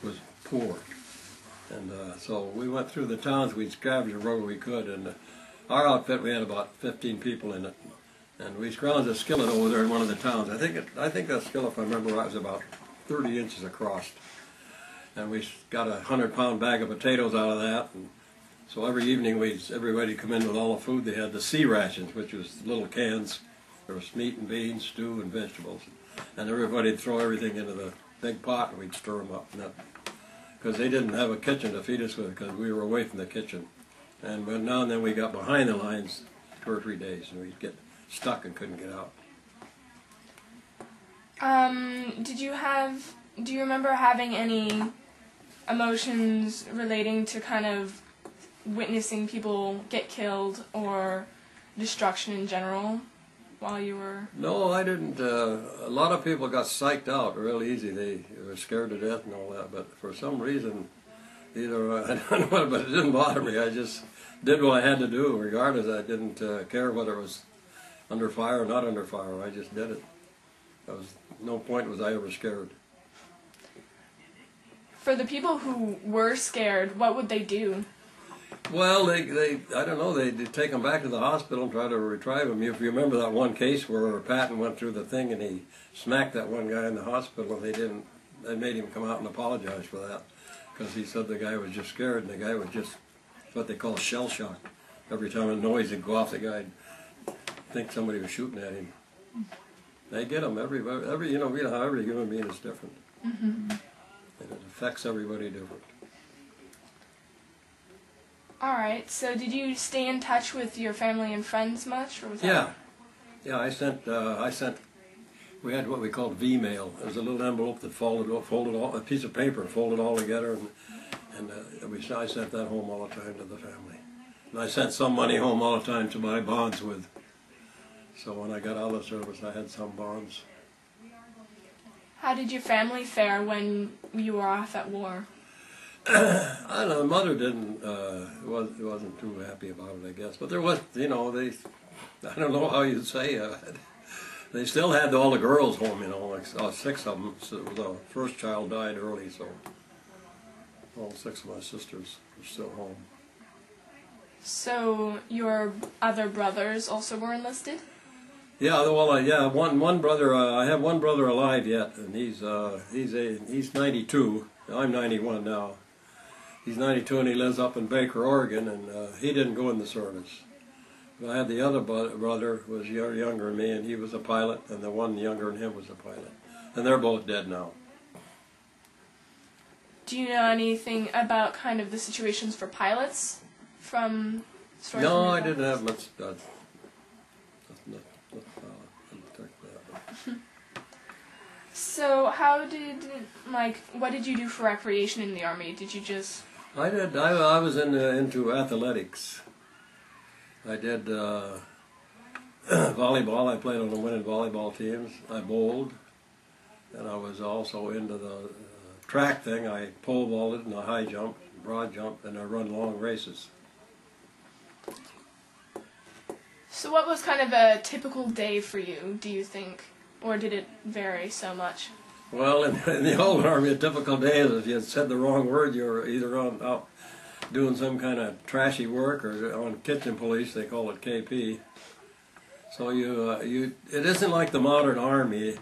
was poor. And so we went through the towns, we'd scavenge wherever we could, and our outfit, we had about 15 people in it. And we scrounged a skillet over there in one of the towns. I think that skillet, if I remember right, was about 30 inches across. And we got a 100-pound bag of potatoes out of that. And so every evening, everybody come in with all the food. They had the sea rations, which was little cans. There was meat and beans, stew, and vegetables. And everybody'd throw everything into the big pot, and we'd stir them up. Because they didn't have a kitchen to feed us with, because we were away from the kitchen. And now and then we got behind the lines 2 or 3 days, and we'd get stuck and couldn't get out. Do you remember having any emotions relating to kind of witnessing people get killed or destruction in general while you were... No, I didn't. A lot of people got psyched out real easy. They were scared to death and all that, but for some reason, I don't know what, but it didn't bother me. I just did what I had to do, regardless. I didn't care whether it was under fire or not under fire. I just did it. No point was I ever scared. For the people who were scared, what would they do? Well, I don't know, they'd take them back to the hospital and try to retrieve them. If you remember that one case where Patton went through the thing and he smacked that one guy in the hospital, and they made him come out and apologize for that, because he said the guy was just scared, and the guy was just what they call shell shock. Every time a noise would go off, the guy'd think somebody was shooting at him. They get them, you know how every human being is different. Mm-hmm. And it affects everybody different. Alright, so did you stay in touch with your family and friends much? Or was that... Yeah, I sent, we had what we called V-mail. It was a little envelope that folded all, a piece of paper, folded all together, and I sent that home all the time to the family. And I sent some money home all the time to buy bonds with. So when I got out of the service, I had some bonds. How did your family fare when you were off at war? I don't know, mother wasn't too happy about it, I guess. But there was, I don't know how you'd say it. They still had all the girls home, like 6 of them. So the first child died early, so all 6 of my sisters were still home. So your other brothers also were enlisted? Yeah, well, one brother. I have one brother alive yet, and he's 92. I'm 91 now. He's 92 and he lives up in Baker, Oregon, and he didn't go in the service. But I had the other brother who was younger than me, and he was a pilot, and the one younger than him was a pilot. And they're both dead now. Do you know anything about kind of the situations for pilots from stories? No, I didn't have much. So what did you do for recreation in the Army? Did you just... I was into athletics. I did volleyball. I played on the winning volleyball teams. I bowled. And I was also into the track thing. I pole vaulted and I high jump, broad jump, and I run long races. So what was kind of a typical day for you, do you think? Or did it vary so much? Well, in the old Army, a typical day is if you had said the wrong word, you were either out doing some kind of trashy work or on kitchen police. They call it KP. So it isn't like the modern Army.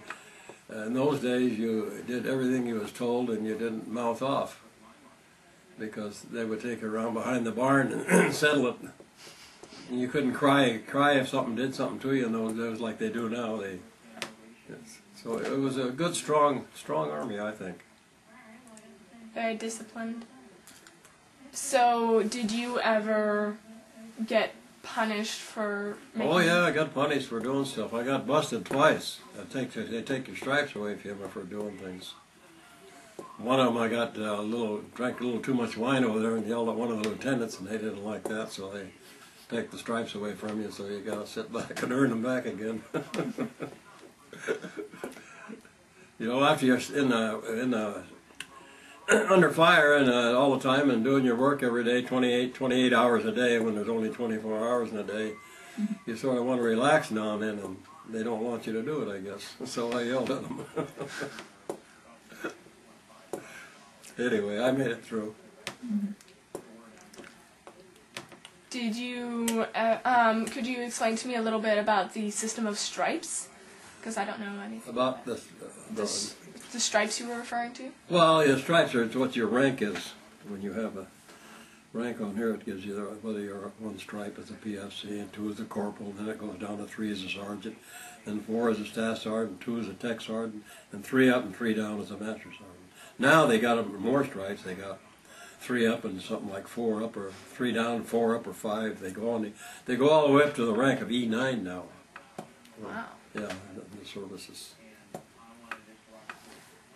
In those days, you did everything you was told and you didn't mouth off, because they would take you around behind the barn and settle it. And you couldn't cry if something did something to you in those days like they do now. So it was a good, strong Army, I think. Very disciplined. So did you ever get punished for making... Oh yeah, I got punished for doing stuff. I got busted twice. They take your stripes away from you for doing things. One of them I got drank a little too much wine over there and yelled at one of the lieutenants, and they didn't like that, so they take the stripes away from you, so you got to sit back and earn them back again. After you're under fire and all the time and doing your work every day, 28 hours a day, when there's only 24 hours in a day, you sort of want to relax now and then, and they don't want you to do it, I guess. So I yelled at them. Anyway, I made it through. Did you, could you explain to me a little bit about the system of stripes? Because I don't know anything About that. The stripes you were referring to? Well, your stripes are what your rank is. When you have a rank on here, it gives you whether you're one stripe as a PFC, and 2 as a corporal, then it goes down to 3 as a sergeant, then 4 as a staff sergeant, 2 as a tech sergeant, and 3 up and 3 down as a master sergeant. Now they got more stripes. They got 3 up and something like 4 up, or 3 down, 4 up, or 5. They go on. They go all the way up to the rank of E9 now. Wow. Yeah, the services.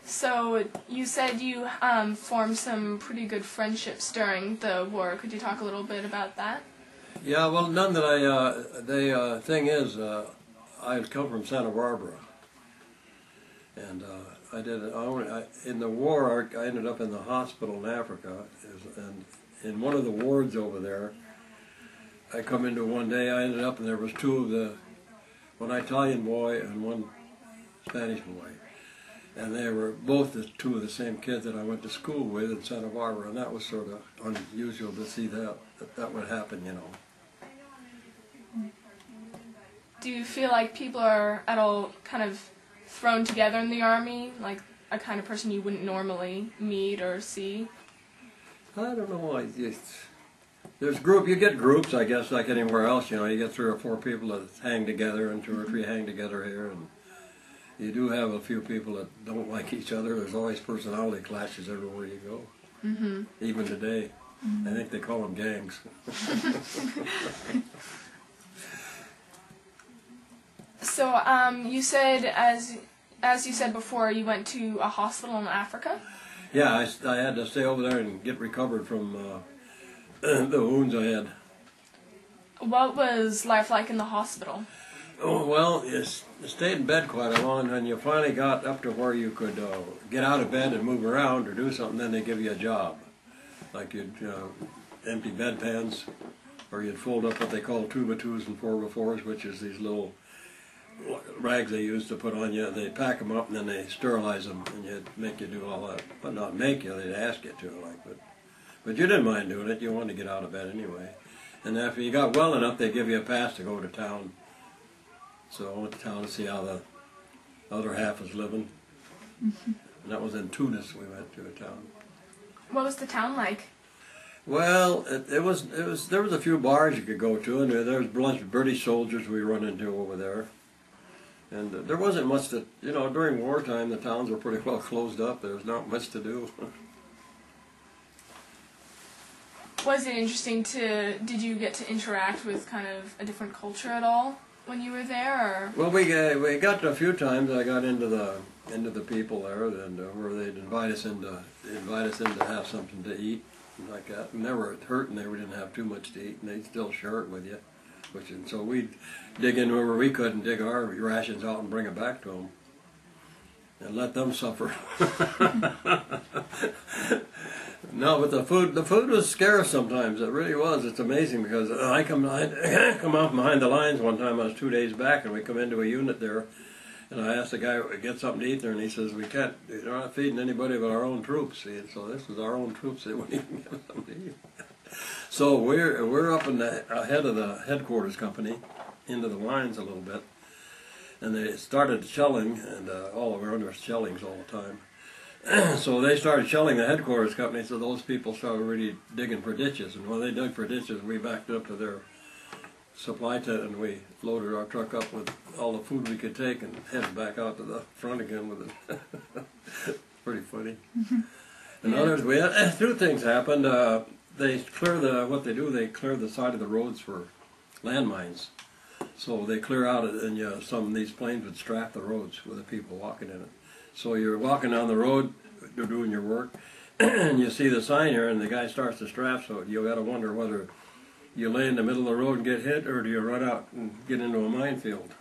So you said you formed some pretty good friendships during the war. Could you talk a little bit about that? Yeah, well, none that the thing is, I come from Santa Barbara, and in the war, I ended up in the hospital in Africa, and in one of the wards over there, I come into one day, I ended up, and there was 2 of one Italian boy and one Spanish boy. And they were both 2 of the same kids that I went to school with in Santa Barbara, and that was sort of unusual to see that would happen, you know. Do you feel like people are at all kind of thrown together in the Army, like a kind of person you wouldn't normally meet or see? I don't know. There's you get groups, I guess, like anywhere else. You know, you get 3 or 4 people that hang together, and 2 or 3 hang together here, and you do have a few people that don't like each other. There's always personality clashes everywhere you go. Mm-hmm. Even today. Mm-hmm. I think they call them gangs. So, you said, as you said before, you went to a hospital in Africa? Yeah, I had to stay over there and get recovered from the wounds I had. What was life like in the hospital? Oh, well, you stayed in bed quite a while, and when you finally got up to where you could get out of bed and move around or do something, then they give you a job. Like you'd empty bedpans, or you'd fold up what they call 2x2s and 4x4s, which is these little rags they use to put on you. They pack them up and then they sterilize them, and you'd make you do all that. But not make you, they'd ask you to, but you didn't mind doing it. You wanted to get out of bed anyway. And after you got well enough, they give you a pass to go to town. So I went to town to see how the other half was living. Mm-hmm. And that was in Tunis. We went to a town. What was the town like? Well, there was a few bars you could go to, and there was a bunch of British soldiers we run into over there. And there wasn't much that, you know, during wartime the towns were pretty well closed up. There was not much to do. Was it interesting did you get to interact with kind of a different culture at all when you were there? Or? Well, we got to a few times. I got into the people there, and where they'd invite us in to have something to eat, like that. And they were hurting; they didn't have too much to eat, and they'd still share it with you. So we'd dig in wherever we could and dig our rations out and bring it back to them, and let them suffer. No, but the food was scarce sometimes. It really was. It's amazing because I come out behind the lines one time. I was 2 days back, and we come into a unit there, and I asked the guy to get something to eat there, and he says, "We can't. They're not feeding anybody but our own troops." See? So this was our own troops. They wouldn't even give us something to eat. So we're up in the head of the headquarters company, into the lines a little bit, and they started shelling, and we're under shellings all the time. So they started shelling the headquarters company, so those people started really digging for ditches. And when they dug for ditches, we backed up to their supply tent and we loaded our truck up with all the food we could take and headed back out to the front again with it. Pretty funny. Mm-hmm. And yeah. Others, we had two things happened. They clear they clear the side of the roads for landmines. So they clear out it, and some of these planes would strap the roads with the people walking in it. So you're walking down the road, you're doing your work, and you see the sign here, and the guy starts to strap, so you got to wonder whether you lay in the middle of the road and get hit, or do you run out and get into a minefield.